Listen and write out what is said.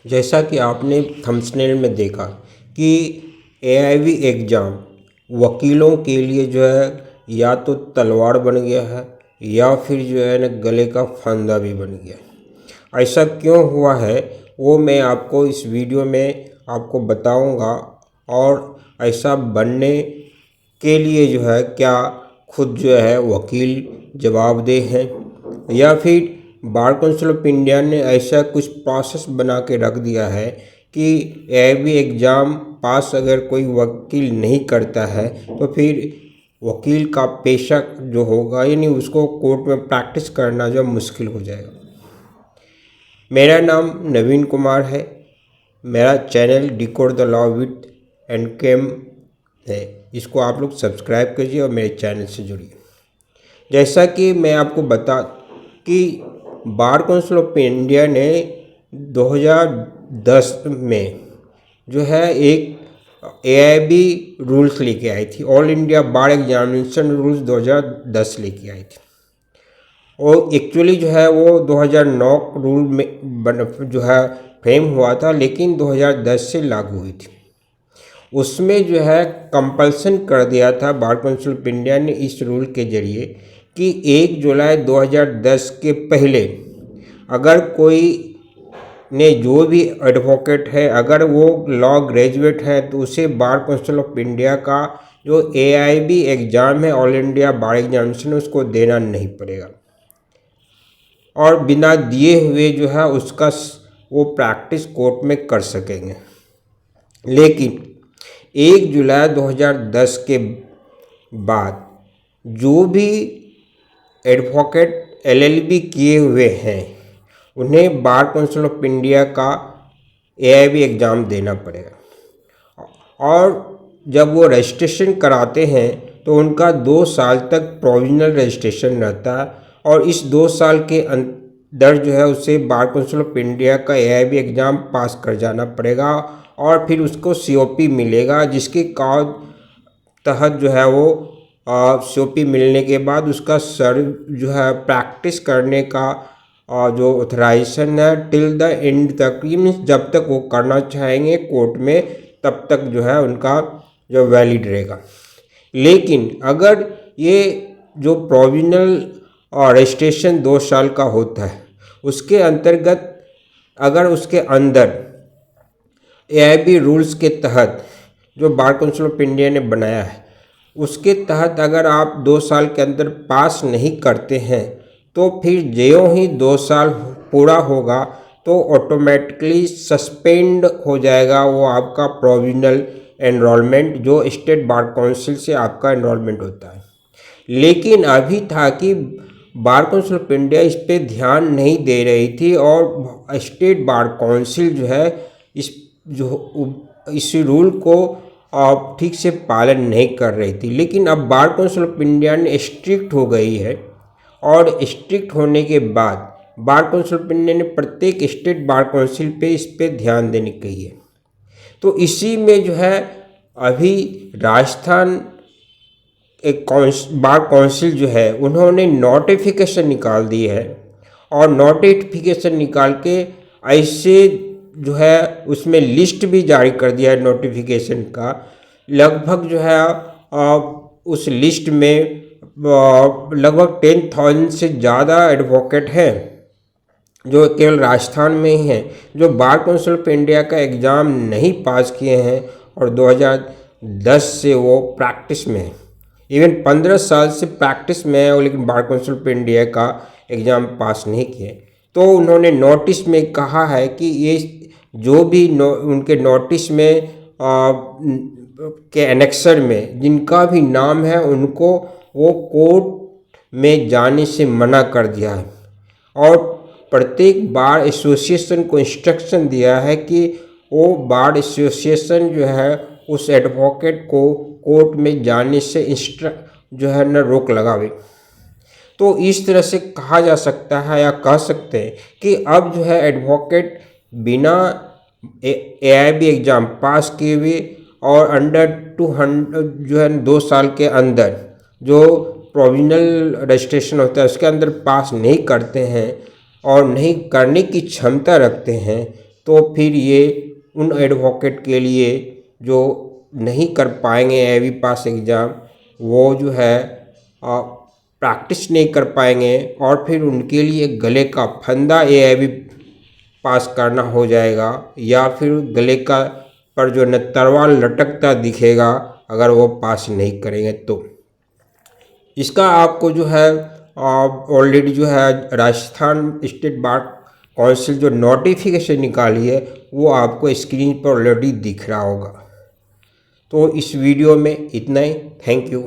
जैसा कि आपने थंबनेल में देखा कि एआईबी एग्ज़ाम वकीलों के लिए जो है या तो तलवार बन गया है या फिर जो है ना गले का फंदा भी बन गया। ऐसा क्यों हुआ है वो मैं आपको इस वीडियो में आपको बताऊंगा। और ऐसा बनने के लिए जो है क्या खुद जो है वकील जवाबदेह हैं या फिर बार काउंसिल ऑफ इंडिया ने ऐसा कुछ प्रोसेस बना के रख दिया है कि एआईबी एग्ज़ाम पास अगर कोई वकील नहीं करता है तो फिर वकील का पेशा जो होगा यानी उसको कोर्ट में प्रैक्टिस करना जो मुश्किल हो जाएगा। मेरा नाम नवीन कुमार है। मेरा channel decode the law with and came है, इसको आप लोग सब्सक्राइब कीजिए और मेरे चैनल से जुड़िए। जैसा कि मैं आपको बता कि बार काउंसिल ऑफ इंडिया ने 2010 में जो है एक एआईबी रूल्स लेके आई थी, ऑल इंडिया बार एग्जामिनेशन रूल्स 2010 लेके आई थी। और एक्चुअली जो है वो 2009 रूल में जो है फ्रेम हुआ था, लेकिन 2010 से लागू हुई थी। उसमें जो है कंपल्सन कर दिया था बार काउंसिल ऑफ इंडिया ने इस रूल के जरिए कि 1 जुलाई 2010 के पहले अगर कोई ने जो भी एडवोकेट है अगर वो लॉ ग्रेजुएट है तो उसे बार काउंसिल ऑफ इंडिया का जो एआईबी एग्ज़ाम है ऑल इंडिया बार एग्जामिनेशन उसको देना नहीं पड़ेगा और बिना दिए हुए जो है उसका वो प्रैक्टिस कोर्ट में कर सकेंगे। लेकिन 1 जुलाई 2010 के बाद जो भी एडवोकेट एलएलबी किए हुए हैं उन्हें बार काउंसिल ऑफ इंडिया का एआईबी एग्ज़ाम देना पड़ेगा। और जब वो रजिस्ट्रेशन कराते हैं तो उनका 2 साल तक प्रोविजनल रजिस्ट्रेशन रहता है और इस 2 साल के अंदर जो है उसे बार काउंसिल ऑफ इंडिया का एआईबी एग्ज़ाम पास कर जाना पड़ेगा और फिर उसको सीओपी मिलेगा, जिसके तहत जो है वो सीओपी मिलने के बाद उसका सर जो है प्रैक्टिस करने का जो ऑथराइजेशन है टिल द एंड तक, मीन्स जब तक वो करना चाहेंगे कोर्ट में तब तक जो है उनका जो वैलिड रहेगा। लेकिन अगर ये जो प्रोविजनल रजिस्ट्रेशन 2 साल का होता है उसके अंतर्गत अगर उसके अंदर एआईबी रूल्स के तहत जो बार काउंसिल ऑफ इंडिया ने बनाया है उसके तहत अगर आप 2 साल के अंदर पास नहीं करते हैं तो फिर ज्यों ही 2 साल पूरा होगा तो ऑटोमेटिकली सस्पेंड हो जाएगा वो आपका प्रोविजनल एनरोलमेंट जो स्टेट बार काउंसिल से आपका एनरोलमेंट होता है। लेकिन अभी था कि बार काउंसिल ऑफ इंडिया इस पे ध्यान नहीं दे रही थी और स्टेट बार काउंसिल जो है इस रूल को ठीक से पालन नहीं कर रही थी। लेकिन अब बार काउंसिल ऑफ इंडिया ने स्ट्रिक्ट हो गई है और स्ट्रिक्ट होने के बाद बार काउंसिल ऑफ इंडिया ने प्रत्येक स्टेट बार काउंसिल पे इस पे ध्यान देने कही है। तो इसी में जो है अभी राजस्थान एक बार काउंसिल जो है उन्होंने नोटिफिकेशन निकाल दी है और नोटिफिकेशन निकाल के ऐसे जो है उसमें लिस्ट भी जारी कर दिया है नोटिफिकेशन का। लगभग जो है उस लिस्ट में लगभग 10,000 से ज़्यादा एडवोकेट हैं जो केवल राजस्थान में ही हैं जो बार काउंसिल ऑफ इंडिया का एग्ज़ाम नहीं पास किए हैं और 2010 से वो प्रैक्टिस में हैं। इवन 15 साल से प्रैक्टिस में है लेकिन बार काउंसिल ऑफ इंडिया का एग्ज़ाम पास नहीं किए। तो उन्होंने नोटिस में कहा है कि ये जो भी उनके नोटिस में के एनेक्सर में जिनका भी नाम है उनको वो कोर्ट में जाने से मना कर दिया है और प्रत्येक बार एसोसिएशन को इंस्ट्रक्शन दिया है कि वो बार एसोसिएशन जो है उस एडवोकेट को कोर्ट में जाने से जो है न रोक लगावे। तो इस तरह से कहा जा सकता है या कह सकते हैं कि अब जो है एडवोकेट बिना एआईबी एग्ज़ाम पास किए हुए और अंडर 200 जो है 2 साल के अंदर जो प्रोविजनल रजिस्ट्रेशन होता है उसके अंदर पास नहीं करते हैं और नहीं करने की क्षमता रखते हैं तो फिर ये उन एडवोकेट के लिए जो नहीं कर पाएंगे एवी पास एग्ज़ाम, वो जो है प्रैक्टिस नहीं कर पाएंगे और फिर उनके लिए गले का फंदा एवी पास करना हो जाएगा, या फिर गले का पर जो न तलवार लटकता दिखेगा अगर वो पास नहीं करेंगे तो। इसका आपको जो है ऑलरेडी जो है राजस्थान स्टेट बार काउंसिल जो नोटिफिकेशन निकाली है वो आपको स्क्रीन पर ऑलरेडी दिख रहा होगा। तो इस वीडियो में इतना ही। Thank you.